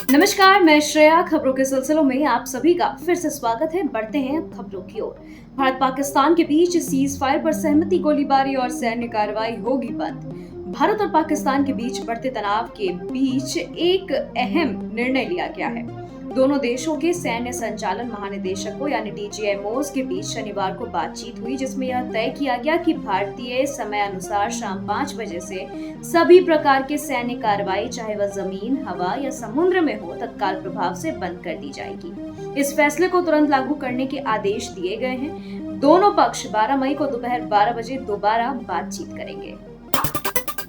नमस्कार, मैं श्रेया। खबरों के सिलसिलों में आप सभी का फिर से स्वागत है। बढ़ते हैं अब खबरों की ओर। भारत पाकिस्तान के बीच सीज फायर पर सहमति, गोलीबारी और सैन्य कार्रवाई होगी बंद। भारत और पाकिस्तान के बीच बढ़ते तनाव के बीच एक अहम निर्णय लिया गया है। दोनों देशों के सैन्य संचालन महानिदेशकों यानी डीजीएमओज के बीच शनिवार को बातचीत हुई, जिसमें यह तय किया गया कि भारतीय समय अनुसार शाम 5 बजे से सभी प्रकार के सैन्य कार्रवाई, चाहे वह जमीन, हवा या समुद्र में हो, तत्काल प्रभाव से बंद कर दी जाएगी। इस फैसले को तुरंत लागू करने के आदेश दिए गए हैं। दोनों पक्ष 12 मई को दोपहर 12 बजे दोबारा बातचीत करेंगे।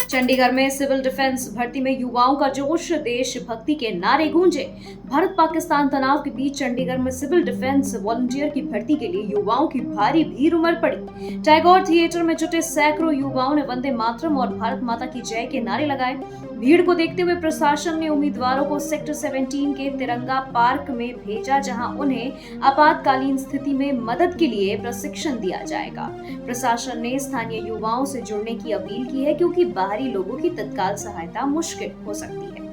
चंडीगढ़ में सिविल डिफेंस भर्ती में युवाओं का जोश, देशभक्ति के नारे गूंजे। भारत पाकिस्तान तनाव के बीच चंडीगढ़ में सिविल डिफेंस वॉलंटियर की भर्ती के लिए युवाओं की भारी भीड़ उमड़ पड़ी। टैगोर थिएटर में जुटे सैकड़ों युवाओं ने वंदे मातरम और भारत माता की जय के नारे लगाए। भीड़ को देखते हुए प्रशासन ने उम्मीदवारों को सेक्टर 17 के तिरंगा पार्क में भेजा, जहां उन्हें आपातकालीन स्थिति में मदद के लिए प्रशिक्षण दिया जाएगा। प्रशासन ने स्थानीय युवाओं से जुड़ने की अपील की है, क्योंकि बाहरी लोगों की तत्काल सहायता मुश्किल हो सकती है।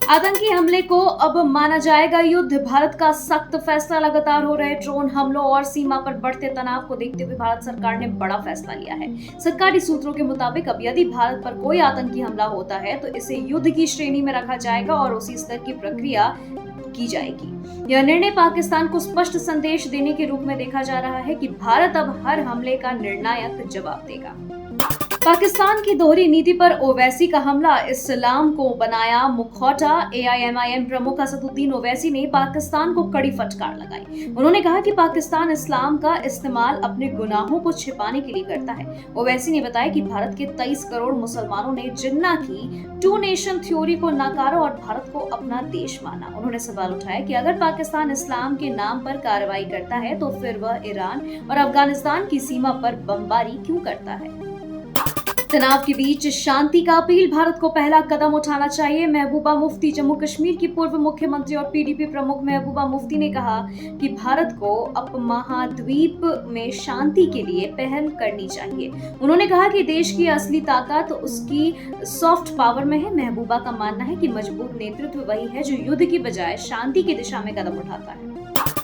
आतंकी हमले को अब माना जाएगा युद्ध। भारत का सख्त फैसला। लगातार हो रहे ड्रोन हमलों और सीमा पर बढ़ते तनाव को देखते हुए भारत सरकार ने बड़ा फैसला लिया है। सरकारी सूत्रों के मुताबिक अब यदि भारत पर कोई आतंकी हमला होता है तो इसे युद्ध की श्रेणी में रखा जाएगा और उसी स्तर की प्रक्रिया की जाएगी। यह निर्णय पाकिस्तान को स्पष्ट संदेश देने के रूप में देखा जा रहा है कि भारत अब हर हमले का निर्णायक जवाब देगा। पाकिस्तान की दोहरी नीति पर ओवैसी का हमला, इस्लाम को बनाया मुखौटा। एआईएमआईएम प्रमुख असदुद्दीन ओवैसी ने पाकिस्तान को कड़ी फटकार लगाई। उन्होंने कहा कि पाकिस्तान इस्लाम का इस्तेमाल अपने गुनाहों को छिपाने के लिए करता है। ओवैसी ने बताया कि भारत के 23 करोड़ मुसलमानों ने जिन्ना की 2 नेशन थ्योरी को नकारा और भारत को अपना देश माना। उन्होंने सवाल उठाया कि अगर पाकिस्तान इस्लाम के नाम पर कार्रवाई करता है तो फिर वह ईरान और अफगानिस्तान की सीमा पर बमबारी क्यों करता है। तनाव के बीच शांति का अपील, भारत को पहला कदम उठाना चाहिए। महबूबा मुफ्ती, जम्मू कश्मीर की पूर्व मुख्यमंत्री और पीडीपी प्रमुख महबूबा मुफ्ती ने कहा कि भारत को उपमहाद्वीप में शांति के लिए पहल करनी चाहिए। उन्होंने कहा कि देश की असली ताकत उसकी सॉफ्ट पावर में है। महबूबा का मानना है कि मजबूत नेतृत्व वही है जो युद्ध की बजाय शांति की दिशा में कदम उठाता है।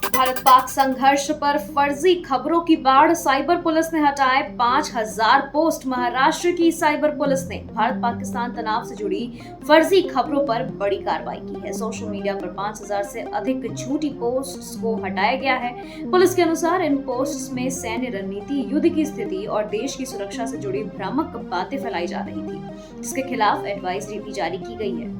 भारत पाक संघर्ष पर फर्जी खबरों की बाढ़, साइबर पुलिस ने हटाए 5000 पोस्ट। महाराष्ट्र की साइबर पुलिस ने भारत पाकिस्तान तनाव से जुड़ी फर्जी खबरों पर बड़ी कार्रवाई की है। सोशल मीडिया पर 5000 से अधिक झूठी पोस्ट्स को हटाया गया है। पुलिस के अनुसार इन पोस्ट्स में सैन्य रणनीति, युद्ध की स्थिति और देश की सुरक्षा से जुड़ी भ्रामक बातें फैलाई जा रही थी, जिसके खिलाफ एडवाइजरी भी जारी की गई है।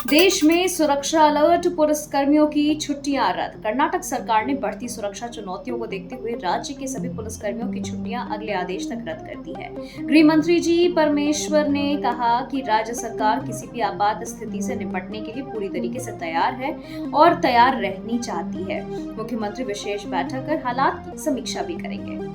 देश में सुरक्षा अलर्ट, पुलिसकर्मियों की छुट्टियां रद्द। कर्नाटक सरकार ने बढ़ती सुरक्षा चुनौतियों को देखते हुए राज्य के सभी पुलिसकर्मियों की छुट्टियां अगले आदेश तक रद्द कर दी है। गृह मंत्री जी परमेश्वर ने कहा कि राज्य सरकार किसी भी आपात स्थिति से निपटने के लिए पूरी तरीके से तैयार है और तैयार रहनी चाहती है। मुख्यमंत्री विशेष बैठक कर हालात की समीक्षा भी करेंगे।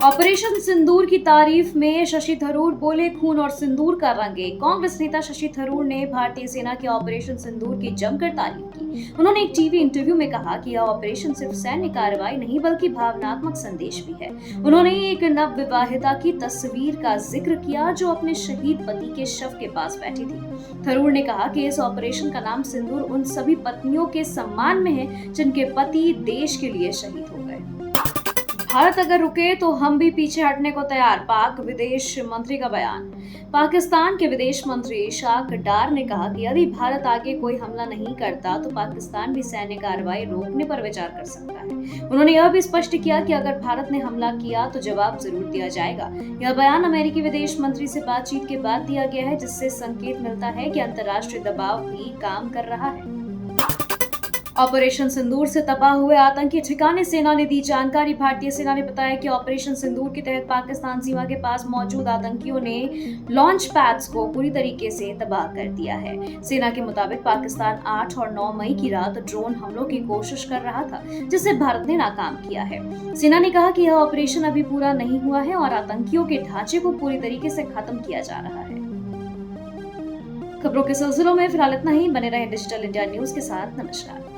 ऑपरेशन सिंदूर की तारीफ में शशि थरूर बोले, खून और सिंदूर का रंगे। कांग्रेस नेता शशि थरूर ने भारतीय सेना के ऑपरेशन सिंदूर की जमकर तारीफ की। उन्होंने एक टीवी इंटरव्यू में कहा कि यह ऑपरेशन सिर्फ सैन्य कार्रवाई नहीं बल्कि भावनात्मक संदेश भी है। उन्होंने एक नवविवाहिता की तस्वीर का जिक्र किया जो अपने शहीद पति के शव के पास बैठी थी। थरूर ने कहा कि इस ऑपरेशन का नाम सिंदूर उन सभी पत्नियों के सम्मान में है जिनके पति देश के लिए शहीद हो गए। भारत अगर रुके तो हम भी पीछे हटने को तैयार, पाक विदेश मंत्री का बयान। पाकिस्तान के विदेश मंत्री इशाक डार ने कहा कि यदि भारत आगे कोई हमला नहीं करता तो पाकिस्तान भी सैन्य कार्रवाई रोकने पर विचार कर सकता है। उन्होंने यह भी स्पष्ट किया कि अगर भारत ने हमला किया तो जवाब जरूर दिया जाएगा। यह बयान अमेरिकी विदेश मंत्री से बातचीत के बाद दिया गया है, जिससे संकेत मिलता है कि अंतर्राष्ट्रीय दबाव भी काम कर रहा है। ऑपरेशन सिंदूर से तबाह हुए आतंकी ठिकाने, सेना ने दी जानकारी। भारतीय सेना ने बताया कि ऑपरेशन सिंदूर के तहत पाकिस्तान सीमा के पास मौजूद आतंकियों ने लॉन्च पैड्स को पूरी तरीके से तबाह कर दिया है। सेना के मुताबिक पाकिस्तान 8 और 9 मई की रात ड्रोन हमलों की कोशिश कर रहा था, जिसे भारत ने नाकाम किया है। सेना ने कहा कि यह ऑपरेशन अभी पूरा नहीं हुआ है और आतंकियों के ढांचे को पूरी तरीके से खत्म किया जा रहा है। खबरों के सिलसिलों में फिलहाल इतना ही। बने रहें डिजिटल इंडिया न्यूज के साथ। नमस्कार।